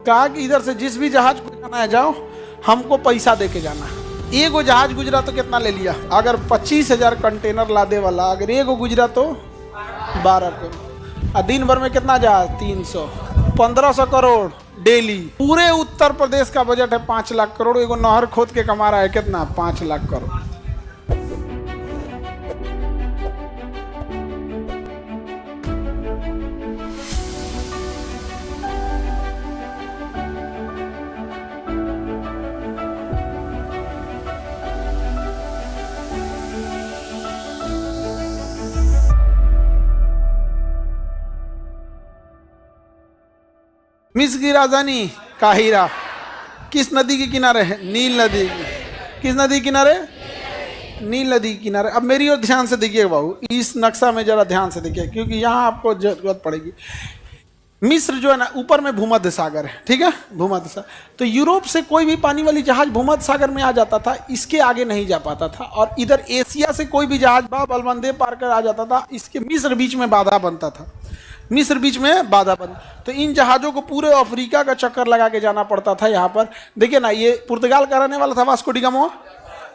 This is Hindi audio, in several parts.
कहा कि इधर से जिस भी जहाज को जाना है जाओ, हमको पैसा दे के जाना। एगो जहाज गुजरा तो कितना ले लिया? अगर 25,000 कंटेनर लादे वाला अगर एगो गुजरा तो 12 करोड़। और दिन भर में कितना जहाज? 300, 1500 करोड़ डेली। पूरे उत्तर प्रदेश का बजट है 5 लाख करोड़। एगो नहर खोद के कमा रहा है कितना? 5 लाख करोड़। मिस्र की राजधानी काहिरा किस नदी के किनारे है? नील नदी। किस नदी किनारे? नील नदी किनारे। अब मेरी ओर ध्यान से देखिए बाबू, इस नक्शा में जरा ध्यान से देखिए, क्योंकि यहाँ आपको जरूरत पड़ेगी। मिस्र जो है ना, ऊपर में भूमध्य सागर है, ठीक है, भूमध्य सागर। तो यूरोप से कोई भी पानी वाली जहाज भूमध्य सागर में आ जाता था, इसके आगे नहीं जा पाता था। और इधर एशिया से कोई भी जहाज बलबंदे पार कर आ जाता था, इसके मिस्र बीच में बाधा बनता था। मिस्र बीच में बाधा बन, तो इन जहाज़ों को पूरे अफ्रीका का चक्कर लगा के जाना पड़ता था। यहाँ पर देखिए ना, ये पुर्तगाल का रहने वाला था वास्को डी गामा,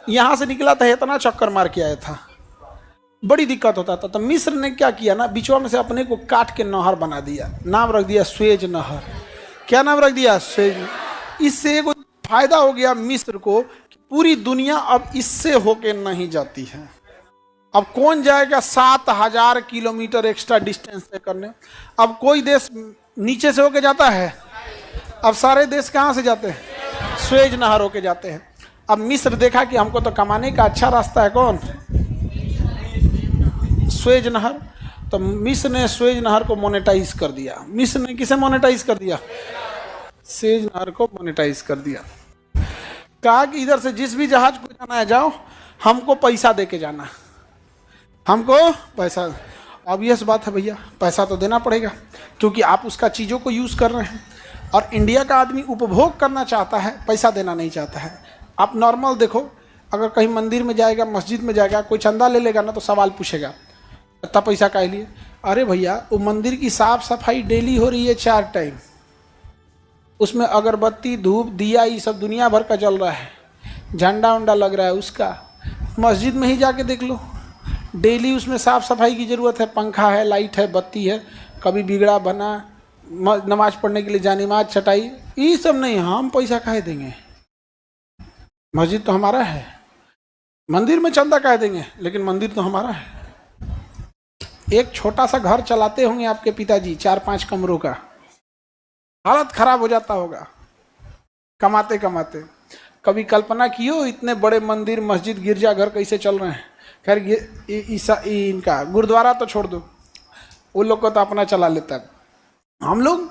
यहाँ से निकला था, इतना चक्कर मार के आया था, बड़ी दिक्कत होता था। तो मिस्र ने क्या किया ना, बीचवा में से अपने को काट के नहर बना दिया, नाम रख दिया स्वेज नहर। क्या नाम रख दिया? स्वेज। इससे एक फायदा हो गया मिस्र को, पूरी दुनिया अब इससे होके नहीं जाती है। अब कौन जाएगा 7,000 किलोमीटर एक्स्ट्रा डिस्टेंस तय करने? अब कोई देश नीचे से होके जाता है, अब सारे देश कहाँ से जाते हैं? स्वेज नहर होके जाते हैं। अब मिस्र देखा कि हमको तो कमाने का अच्छा रास्ता है, कौन? स्वेज नहर। तो मिस्र ने स्वेज नहर को मोनेटाइज कर दिया। मिस्र ने किसे मोनेटाइज कर दिया? स्वेज नहर को मोनेटाइज कर दिया। कहा कि इधर से जिस भी जहाज को जाना है जाओ, हमको पैसा दे के जाना, हमको पैसा। ऑब्वियस बात है भैया, पैसा तो देना पड़ेगा, क्योंकि आप उसका चीज़ों को यूज़ कर रहे हैं। और इंडिया का आदमी उपभोग करना चाहता है, पैसा देना नहीं चाहता है। आप नॉर्मल देखो, अगर कहीं मंदिर में जाएगा, मस्जिद में जाएगा, कोई चंदा ले लेगा ना तो सवाल पूछेगा, इतना पैसा काहे लिए? अरे भैया, वो मंदिर की साफ सफाई डेली हो रही है 4 टाइम, उसमें अगरबत्ती धूप दिया ये सब दुनिया भर का जल रहा है, झंडा उंडा लग रहा है उसका। मस्जिद में ही जाके देख लो, डेली उसमें साफ़ सफाई की ज़रूरत है, पंखा है, लाइट है, बत्ती है, कभी बिगड़ा बना, नमाज पढ़ने के लिए जानिमाज छटाई, ये सब नहीं। हम पैसा काहे देंगे? मस्जिद तो हमारा है, मंदिर में चंदा काहे देंगे? लेकिन मंदिर तो हमारा है। एक छोटा सा घर चलाते होंगे आपके पिताजी, 4-5 कमरों का, हालत खराब हो जाता होगा कमाते कमाते। कभी कल्पना कियो इतने बड़े मंदिर, मस्जिद, गिरजाघर कैसे चल रहे हैं? खैर ये इनका गुरुद्वारा तो छोड़ दो, वो लोग को तो अपना चला लेता है। हम लोग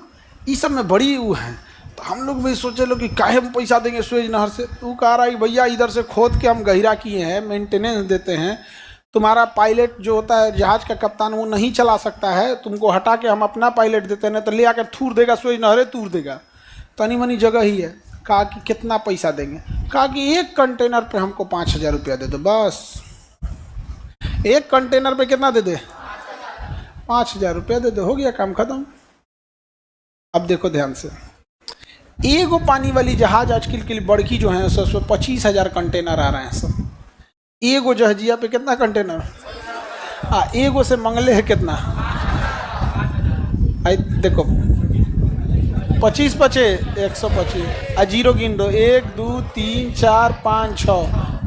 इस सब में बड़ी वो हैं, तो हम लोग भी सोचे लो कि काहे हम पैसा देंगे स्वेज नहर से। तू कह रहा है भैया इधर से खोद के हम गहिरा किए हैं, मेंटेनेंस देते हैं, तुम्हारा पायलट जो होता है जहाज का कप्तान वो नहीं चला सकता है, तुमको हटा के हम अपना पायलट देते हैं, ना तो ले आकर थूर देगा, स्वेज नहरे तूर देगा, तनी मनी जगह ही है। कहा कि कितना पैसा देंगे? कहा कि 1 कंटेनर पे हमको 5,000 रुपया दे दो बस। 1 कंटेनर पे कितना दे दे? 5,000 रुपया दे दो, हो गया काम खत्म। अब देखो ध्यान से, एगो पानी वाली जहाज आजकल के लिए बड़की जो है सब 25,000 कंटेनर आ रहे हैं सब। एगो जहाजिया पे कितना कंटेनर? एगो से मंगले है कितना? आई देखो 25 पचे 125, जीरो गिन दो, 1 2 3 4 5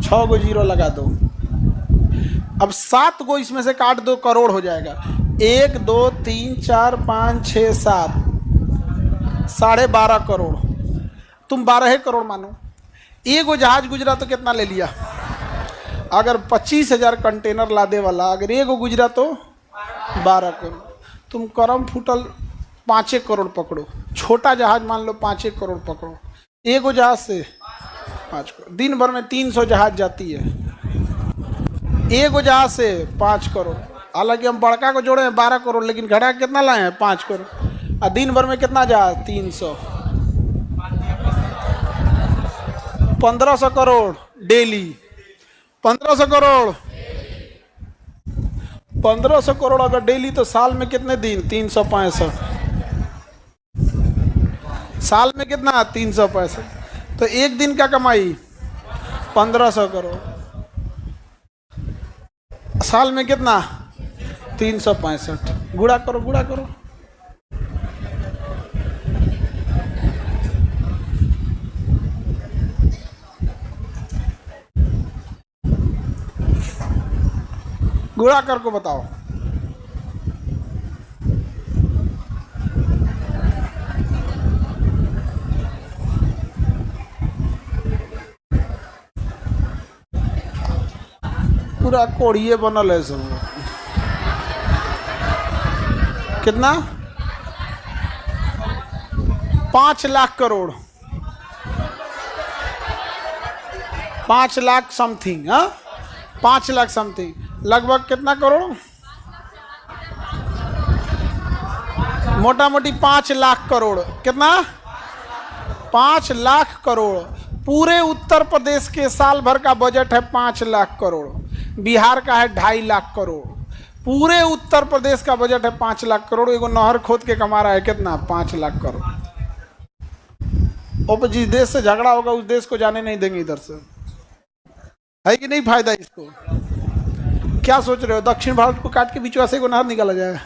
6 गो जीरो लगा दो। अब 7 गो इसमें से काट दो, करोड़ हो जाएगा। 1 2 3 4 5 6 7, 12.5 करोड़। तुम 12 करोड़ मानो। एगो जहाज गुजरा तो कितना ले लिया? अगर 25,000 कंटेनर लादे वाला अगर एगो गुजरा तो 12 करोड़। तुम करम फुटल 5 करोड़ पकड़ो, छोटा जहाज मान लो 5 करोड़ पकड़ो, एगो जहाज से 5 करोड़। दिन भर में 300 जहाज जाती है, एगो जहाज से 5 करोड़। हालांकि हम बड़का को जोड़े हैं 12 करोड़, लेकिन घड़ा कितना लाए हैं? 5 करोड़। और दिन भर में कितना जहाज? 300, 1500 करोड़ डेली। 1500 करोड़, 1500 करोड़ अगर डेली, तो साल में कितने दिन? 365। साल में कितना 365। तो एक दिन का कमाई 1500 करोड़, साल में कितना 365। गुणा करो गुणा करो। गुणा कर को बताओ। पूरा कोड़िए बनल है सब। कितना 5 लाख करोड़, 5 लाख समथिंग। हाँ 5 लाख समथिंग, लगभग कितना करोड़, मोटा मोटी 5 लाख करोड़। कितना 5 लाख करोड़। पूरे उत्तर प्रदेश के साल भर का बजट है 5 लाख करोड़। बिहार का है 2.5 लाख करोड़। पूरे उत्तर प्रदेश का बजट है 5 लाख करोड़। एगो नहर खोद के कमा रहा है कितना 5 लाख करोड़। और जिस देश से झगड़ा होगा उस देश को जाने नहीं देंगे इधर से। है कि नहीं फायदा इसको? क्या सोच रहे हो, दक्षिण भारत को काट के बीच से एगो नहर निकाला जाए?